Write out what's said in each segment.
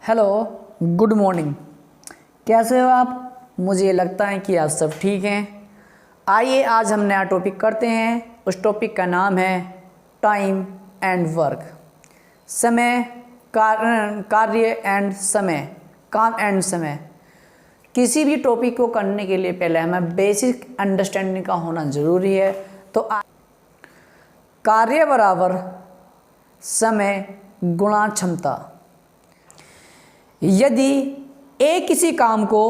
Hello, good morning. कैसे हो आप? मुझे लगता है कि आप सब ठीक हैं। आइए आज हम नया टॉपिक करते हैं। उस टॉपिक का नाम है टाइम एंड वर्क। समय, कार्य एंड समय, काम एंड समय। किसी भी टॉपिक को करने के लिए पहले हमें बेसिक अंडरस्टैंडिंग का होना ज़रूरी है। तो कार्य बराबर समय गुणा क्षमता। यदि ए किसी काम को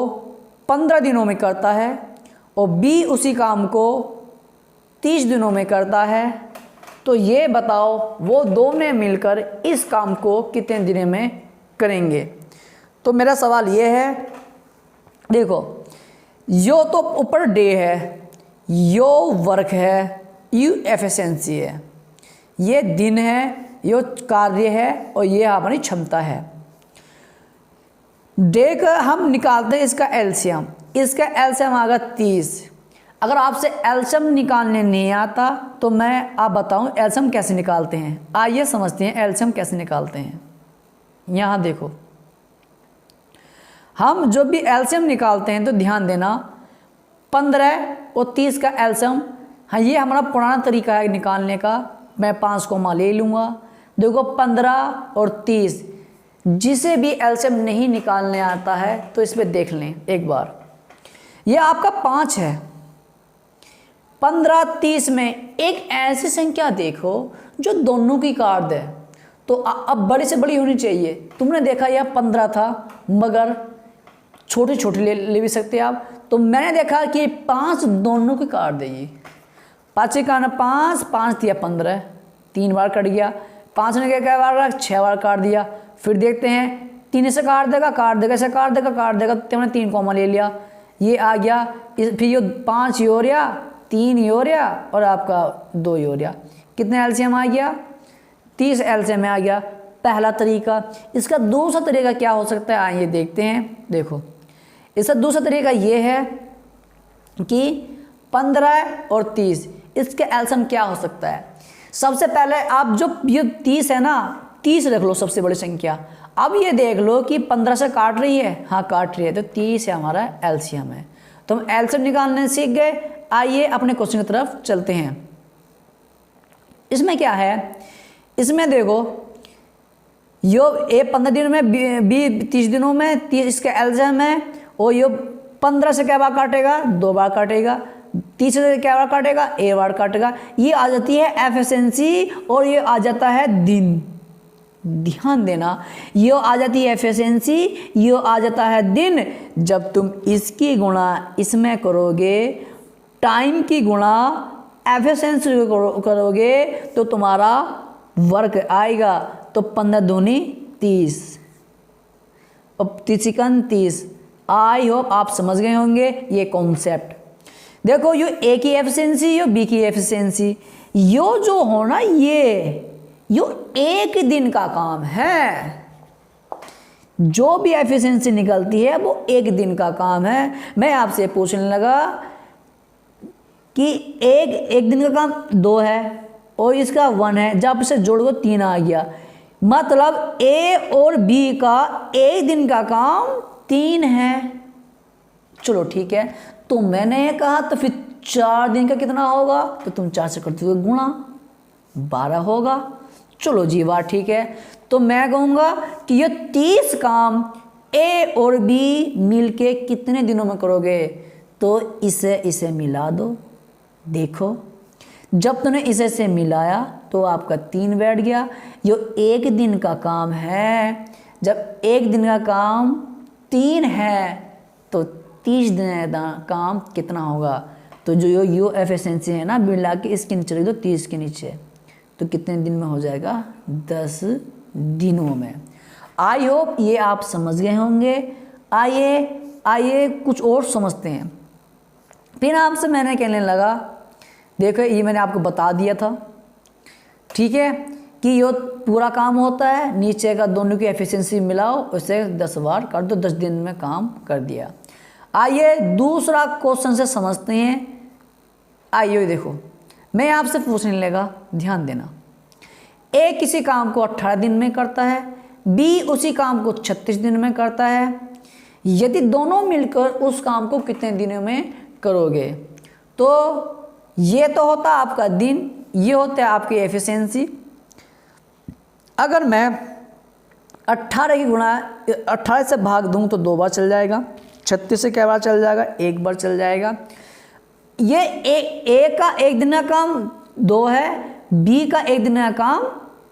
15 दिनों में करता है और बी उसी काम को 30 दिनों में करता है, तो ये बताओ वो दोनों मिलकर इस काम को कितने दिनों में करेंगे। तो मेरा सवाल ये है, देखो, यो तो ऊपर डे है, यो वर्क है, यू एफिशिएंसी है, ये दिन है, यो कार्य है और ये हमारी क्षमता है। डे का हम निकालते हैं इसका एलसीएम। इसका एलसीएम आएगा 30। अगर आपसे एलसीएम निकालने नहीं आता तो मैं आप बताऊं एलसीएम कैसे निकालते हैं। आइए समझते हैं एलसीएम कैसे निकालते हैं। यहाँ देखो, हम जो भी एलसीएम निकालते हैं तो ध्यान देना, 15 और 30 का एलसीएम, हाँ ये हमारा पुराना तरीका है निकालने का। मैं 5 को ले लूँगा। देखो 15 और 30, जिसे भी एलसीएम नहीं निकालने आता है तो इस पर देख लें एक बार। ये आपका 5 है। 15 30 में एक ऐसी संख्या देखो जो दोनों की काट दे। तो अब बड़ी से बड़ी होनी चाहिए। तुमने देखा यह 15 था, मगर छोटे छोटे ले भी सकते आप। तो मैंने देखा कि 5 दोनों की काट देगी। 5 का 5, 5 दिया 15, 3 बार कट गया। 5 ने क्या बार 6 बार काट दिया। फिर देखते हैं 3 से काट देगा, ऐसे काट देगा। तो हमने 3 कॉमा ले लिया, ये आ गया। फिर ये 5 हो रहा, 3 हो रहा और आपका 2 हो रहा। कितने एलसीएम आ गया? 30 एलसीएम में आ गया। पहला तरीका। इसका दूसरा तरीका क्या हो सकता है, आइए देखते हैं। देखो, इसका दूसरा तरीका ये है कि 15 और 30, इसके एलसीएम क्या हो सकता है। सबसे पहले आप जो ये 30 है ना, 30 रख लो सबसे बड़ी संख्या। अब ये देख लो कि 15 से काट रही है, हाँ काट रही है, तो 30 है हमारा एलसीएम है। तो हम एलसीएम निकालने सीख गए। आइए अपने क्वेश्चन की तरफ चलते हैं। इसमें क्या है, इसमें देखो यो ए 15 दिनों में, बी 30 दिनों में, 30 इसका एलसीएम है। और यो 15 से क्या बार काटेगा? 2 बार काटेगा। 30 से क्या बार काटेगा? 1 बार काटेगा। ये आ जाती है एफिशिएंसी और ये आ जाता है दिन। ध्यान देना, ये आ जाती है एफिशिएंसी, ये आ जाता है दिन। जब तुम इसकी गुणा इसमें करोगे, टाइम की गुणा एफिशिएंसी करोगे, तो तुम्हारा वर्क आएगा। तो 15 दूनी 30 और 30 आई होप आप समझ गए होंगे ये कॉन्सेप्ट। देखो, यो ए की एफिशिएंसी, यो बी की एफिशिएंसी, यो जो होना यो एक दिन का काम है। जो भी एफिशिएंसी निकलती है वो एक दिन का काम है। मैं आपसे पूछने लगा कि एक दिन का काम 2 है और इसका 1 है, जब इसे जोड़ दो 3 आ गया। मतलब ए और बी का एक दिन का काम 3 है। चलो ठीक है, तो मैंने ये कहा, तो फिर 4 दिन का कितना होगा? तो तुम 4 से करते हो गुणा, 12 होगा। चलो जी, बात ठीक है। तो मैं कहूँगा कि ये 30 काम ए और बी मिलके कितने दिनों में करोगे? तो इसे मिला दो। देखो, जब तुमने इसे मिलाया तो आपका 3 बैठ गया। ये एक दिन का काम है। जब एक दिन का काम 3 है तो 30 दिन का काम कितना होगा? तो जो यो एफिशिएंसी है ना, मिला के इसके नीचे रख दो 30 के नीचे, तो कितने दिन में हो जाएगा? 10 दिनों में। आई होप ये आप समझ गए होंगे। आइए कुछ और समझते हैं। फिर आपसे मैंने कहने लगा, देखो ये मैंने आपको बता दिया था, ठीक है, कि ये पूरा काम होता है, नीचे का दोनों की एफिशिएंसी मिलाओ, उसे 10 बार कर दो, 10 दिन में काम कर दिया। आइए दूसरा क्वेश्चन से समझते हैं। आइए देखो, मैं आपसे पूछने लगा, ध्यान देना। ए किसी काम को 18 दिन में करता है, बी उसी काम को 36 दिन में करता है। यदि दोनों मिलकर उस काम को कितने दिनों में करोगे? तो ये तो होता आपका दिन, ये होता है आपकी एफिशिएंसी। अगर मैं 18 से भाग दूं तो 2 बार चल जाएगा, 36 से क्या बार चल जाएगा? 1 बार चल जाएगा। ये ए का 1 दिन का काम 2 है, बी का 1 दिन का काम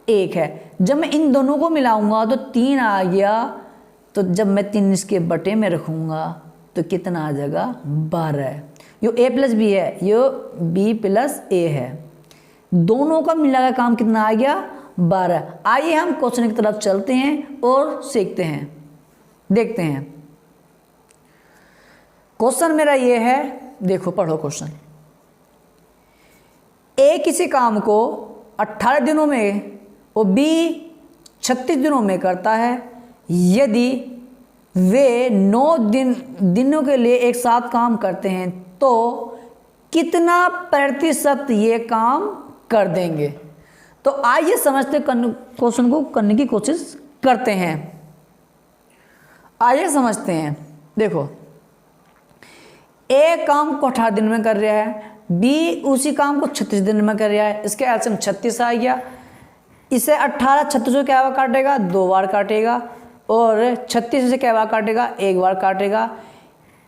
1 है। जब मैं इन दोनों को मिलाऊंगा तो 3 आ गया, तो जब मैं 3 इसके बटे में रखूंगा तो कितना आ जाएगा? 12। यो ए प्लस बी है, यो बी प्लस ए है, दोनों का मिला का काम कितना आ गया? 12। आइए हम क्वेश्चन की तरफ चलते हैं और सीखते हैं, देखते हैं। क्वेश्चन मेरा ये है, देखो पढ़ो क्वेश्चन। ए किसी काम को 18 दिनों में और बी 36 दिनों में करता है। यदि वे 9 दिनों के लिए एक साथ काम करते हैं तो कितना प्रतिशत ये काम कर देंगे? तो आइए समझते क्वेश्चन को करने की कोशिश करते हैं। आइए समझते हैं। देखो, ए काम को 18 दिन में कर रहा है, बी उसी काम को 36 दिन में कर रहा है। इसके एलसीएम 36 आ गया। इसे 18 36 से क्या बार काटेगा? 2 बार काटेगा। और 36 से क्या बार काटेगा? 1 बार काटेगा।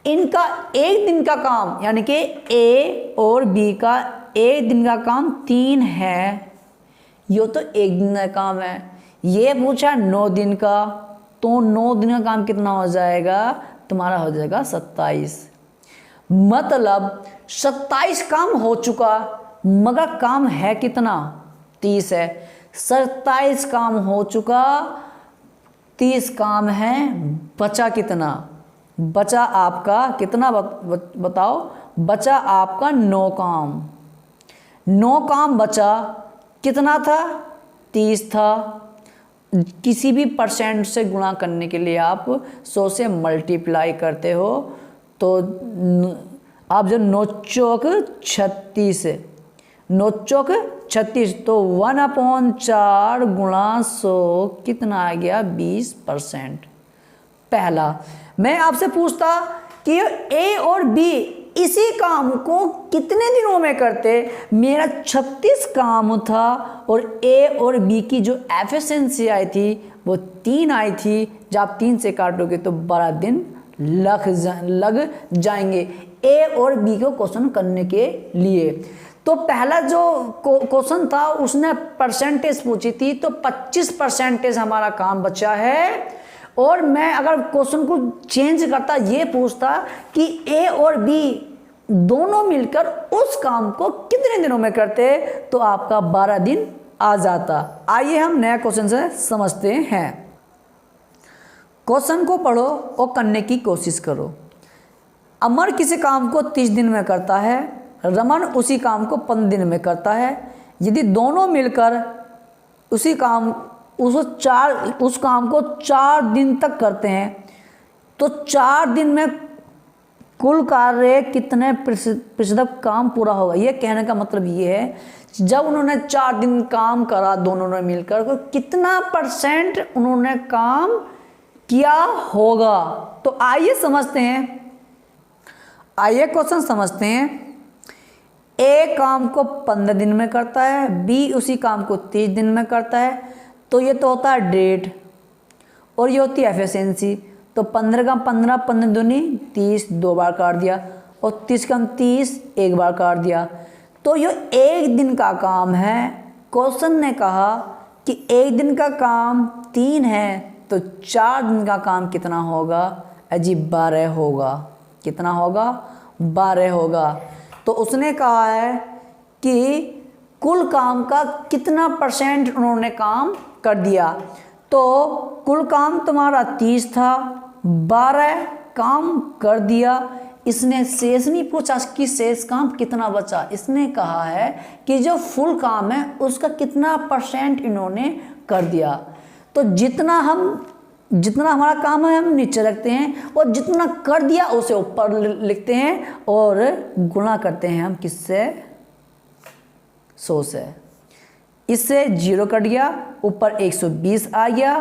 इनका 1 दिन का काम, यानी कि ए और बी का 1 दिन का काम 3 है। ये तो 1 दिन का काम है। ये पूछा 9 दिन का, तो 9 दिन का काम कितना हो जाएगा? तुम्हारा हो जाएगा 27। मतलब 27 काम हो चुका, मगर काम है कितना? 30 है। 27 काम हो चुका, 30 काम है, बचा कितना? बचा आपका कितना? बताओ। बचा आपका 9 काम। 9 काम बचा, कितना था? 30 था। किसी भी परसेंट से गुणा करने के लिए आप 100 से मल्टीप्लाई करते हो, तो आप जो 9 चौक 36, 9 चौक 36, तो 1/4 गुणा 100 कितना आ गया? 20%। पहला मैं आपसे पूछता कि ए और बी इसी काम को कितने दिनों में करते? मेरा 36 काम था और ए और बी की जो एफिशिएंसी आई थी वो 3 आई थी। जब आप 3 से काटोगे तो 12 दिन लग जाएंगे ए और बी को क्वेश्चन करने के लिए। तो पहला जो क्वेश्चन था उसने परसेंटेज पूछी थी, तो 25% हमारा काम बचा है। और मैं अगर क्वेश्चन को चेंज करता, ये पूछता कि ए और बी दोनों मिलकर उस काम को कितने दिनों में करते, तो आपका 12 दिन आ जाता। आइए हम नया क्वेश्चन से समझते हैं। क्वेश्चन को पढ़ो और करने की कोशिश करो। अमर किसी काम को 30 दिन में करता है, रमन उसी काम को 15 दिन में करता है। यदि दोनों मिलकर उस काम को 4 दिन तक करते हैं तो 4 दिन में कुल कार्य कितने प्रतिशत काम पूरा होगा? ये कहने का मतलब ये है, जब उन्होंने 4 दिन काम करा दोनों ने मिलकर, तो कितना % उन्होंने काम किया होगा? तो आइए समझते हैं। आइए क्वेश्चन समझते हैं। ए काम को 15 दिन में करता है, बी उसी काम को 30 दिन में करता है। तो ये तो होता है डेट और ये होती है एफिशिएंसी। तो 15 का 15, 15 दूनी 30, 2 बार काट दिया, और 30 का 30, 1 बार काट दिया। तो ये 1 दिन का काम है। क्वेश्चन ने कहा कि 1 दिन का काम 3 है, तो 4 दिन का काम कितना होगा? अजी 12 होगा। कितना होगा? 12 होगा। तो उसने कहा है कि कुल काम का कितना % उन्होंने काम कर दिया। तो कुल काम तुम्हारा 30 था, 12 काम कर दिया। इसने शेष नहीं पूछा कि शेष काम कितना बचा, इसने कहा है कि जो फुल काम है उसका कितना % इन्होंने कर दिया। तो जितना हमारा काम है हम नीचे रखते हैं, और जितना कर दिया उसे ऊपर लिखते हैं, और गुणा करते हैं हम किससे? 100 से। इससे 0 कट गया, ऊपर 120 आ गया,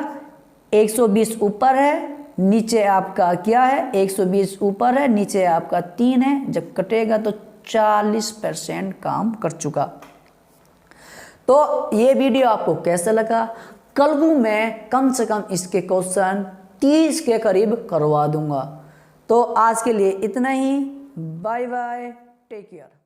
120 ऊपर है, नीचे आपका क्या है, 120 ऊपर है, नीचे आपका 3 है, जब कटेगा तो 40% काम कर चुका। तो ये वीडियो आपको कैसा लगा? कल को मैं कम से कम इसके क्वेश्चन 30 के करीब करवा दूंगा। तो आज के लिए इतना ही। Bye bye, take care.